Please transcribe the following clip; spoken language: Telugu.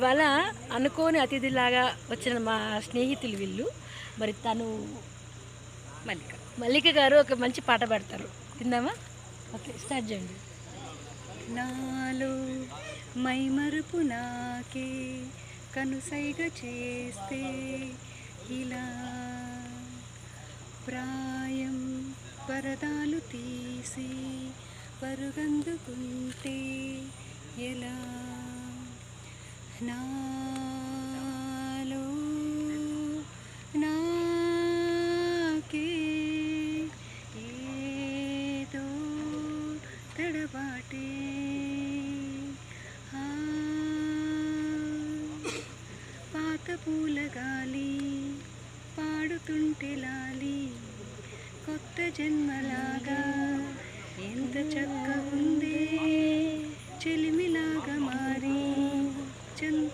ఇవాళ అనుకోని అతిథిలాగా వచ్చిన మా స్నేహితులు వీళ్ళు. మరి తను మల్లిక మల్లిక గారు ఒక మంచి పాట పాడతారు, విందామా? ఓకే, స్టార్ట్ చేయండి. నాలో మైమరుపు నాకే కనుసైగ చేస్తే ఇలా ప్రాయం పరదాలు తీసి పరుగందుకుంటే ఎలా నాలో నాకే ఏదో తడబాటే ఆ, పాత పూల గాలి పాడుతుంటే లాలి కొత్త జన్మలాగా ఎంత చక్కగా ఉందే చెలిమిలాగా మారి